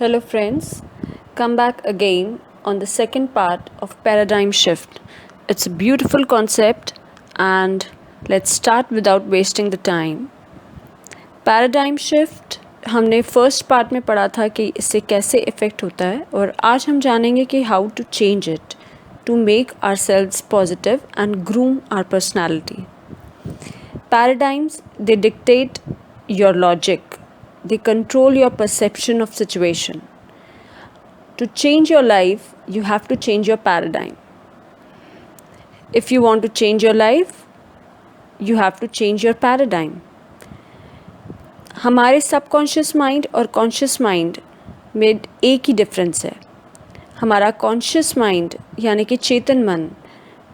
Hello, friends. Come back again on the second part of paradigm shift. It's a beautiful concept, and let's start without wasting the time. Paradigm shift हमने first part में पढ़ा था कि इससे कैसे effect होता है, और आज हम जानेंगे कि how to change it to make our selves positive and groom our personality. Paradigms, they dictate your logic. They control your perception of situation. To change your life, you have to change your paradigm. If you want to change your life, you have to change your paradigm. हमारे subconscious mind और conscious mind में एक ही difference है. हमारा conscious mind यानी कि चेतन मन,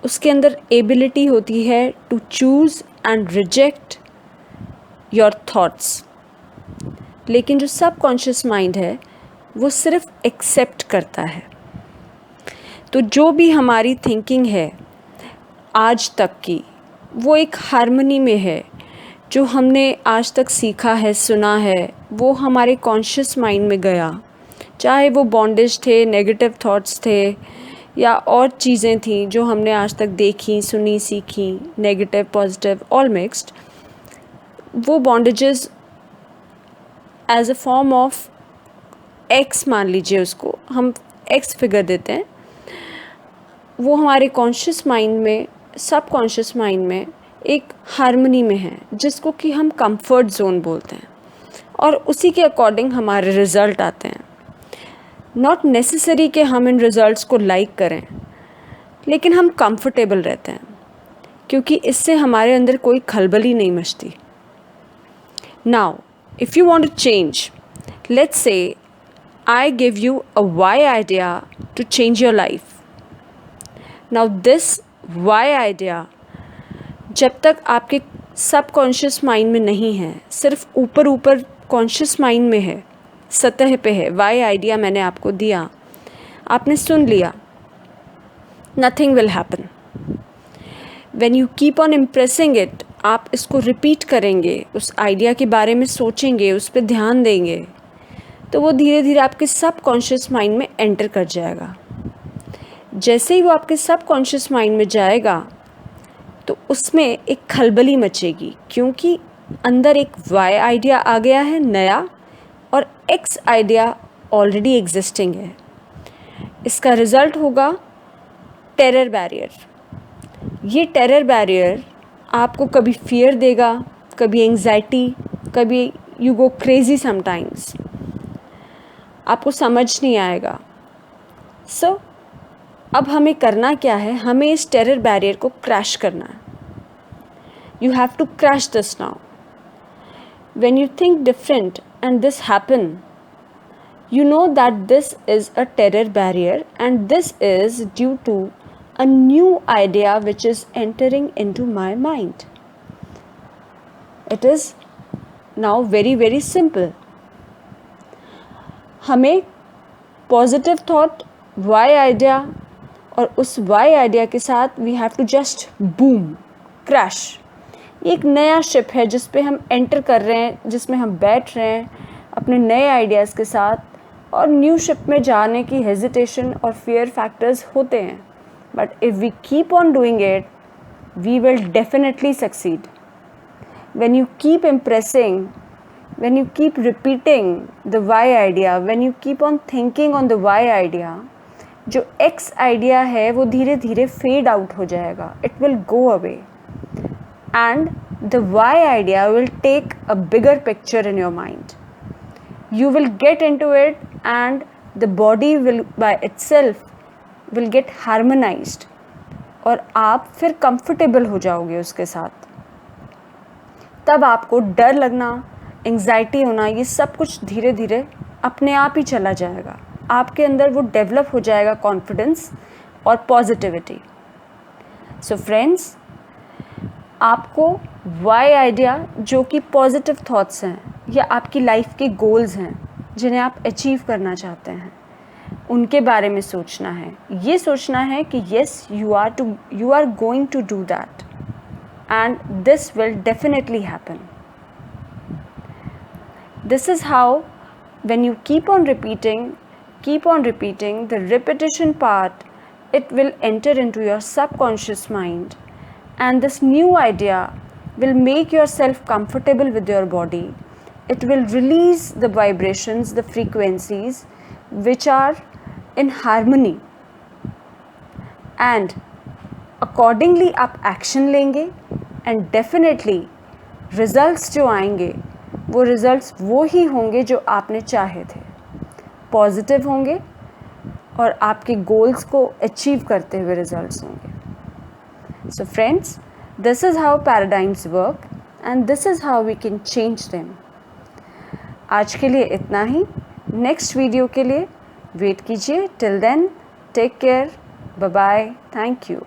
उसके अंदर एबिलिटी होती है to choose and reject your thoughts. लेकिन जो सबकॉन्शियस माइंड है वो सिर्फ एक्सेप्ट करता है. तो जो भी हमारी थिंकिंग है आज तक की, वो एक हार्मनी में है. जो हमने आज तक सीखा है, सुना है, वो हमारे कॉन्शियस माइंड में गया. चाहे वो बॉन्डेज थे, नेगेटिव थॉट्स थे, या और चीज़ें थी जो हमने आज तक देखी, सुनी, सीखी, नेगेटिव, पॉजिटिव, ऑल मिक्स्ड. वो bondages as a form of x, मान लीजिए उसको हम एक्स फिगर देते हैं, वो हमारे कॉन्शियस माइंड में, सब कॉन्शियस माइंड में एक हार्मनी में है, जिसको कि हम कंफर्ट जोन बोलते हैं. और उसी के अकॉर्डिंग हमारे रिज़ल्ट आते हैं. नॉट नेसेसरी कि हम इन रिज़ल्ट्स को लाइक करें, लेकिन हम कंफर्टेबल रहते हैं, क्योंकि इससे हमारे अंदर कोई खलबली नहीं मचती. Now if you want to change, let's say I give you a why idea to change your life. Now this why idea जब तक आपके सबकॉन्शियस माइंड में नहीं है, सिर्फ ऊपर ऊपर कॉन्शियस माइंड में है, सतह पे है. वाई आइडिया मैंने आपको दिया, आपने सुन लिया, nothing will happen. When you keep on impressing it, आप इसको रिपीट करेंगे, उस आइडिया के बारे में सोचेंगे, उस पर ध्यान देंगे, तो वो धीरे धीरे आपके सबकॉन्शियस माइंड में एंटर कर जाएगा. जैसे ही वो आपके सबकॉन्शियस माइंड में जाएगा, तो उसमें एक खलबली मचेगी, क्योंकि अंदर एक वाई आइडिया आ गया है नया, और एक्स आइडिया ऑलरेडी एग्जिस्टिंग है. इसका रिज़ल्ट होगा टेरर बैरियर. ये टेरर बैरियर आपको कभी फियर देगा, कभी एंग्जाइटी, कभी यू गो क्रेजी समटाइम्स, आपको समझ नहीं आएगा. सो अब हमें करना क्या है? हमें इस टेरर बैरियर को क्रैश करना है. You have to crash this now. When you think different and this happen, you know that this is a terror barrier, and this is due to a new idea which is entering into my mind. It is now very very simple. हमें positive thought, why idea, और उस why idea के साथ we have to just boom, crash. एक नया ship है जिस पे हम एंटर कर रहे हैं, जिसमें हम बैठ रहे हैं अपने नए आइडियाज़ के साथ. और न्यू शिप में जाने की हेजिटेशन और फियर फैक्टर्स होते हैं, but if we keep on doing it, we will definitely succeed. When you keep impressing, when you keep repeating the why idea, when you keep on thinking on the why idea, जो x idea है वो धीरे धीरे fade out हो जाएगा. It will go away, and the why idea will take a bigger picture in your mind. You will get into it, and the body will by itself will get harmonized, और आप फिर comfortable हो जाओगे उसके साथ. तब आपको डर लगना, एंग्जाइटी होना, ये सब कुछ धीरे धीरे अपने आप ही चला जाएगा. आपके अंदर वो डेवलप हो जाएगा कॉन्फिडेंस और पॉजिटिविटी. सो फ्रेंड्स, आपको वाई आइडिया, जो कि पॉजिटिव थॉट्स हैं या आपकी लाइफ के गोल्स हैं जिन्हें आप अचीव करना चाहते हैं, उनके बारे में सोचना है. ये सोचना है कि yes, you are going to do that, and this will definitely happen. This is how when you keep on repeating, the repetition part, it will enter into your subconscious mind, and this new idea will make yourself comfortable with your body. It will release the vibrations, the frequencies which are in harmony, and accordingly आप action लेंगे, and definitely results जो आएंगे वो results वो ही होंगे जो आपने चाहे थे, पॉजिटिव होंगे और आपके गोल्स को अचीव करते हुए रिज़ल्ट्स होंगे. So friends, this is how paradigms work and this is how we can change them. आज के लिए इतना ही. नेक्स्ट वीडियो के लिए वेट कीजिए. Till then, take care, bye bye, thank you.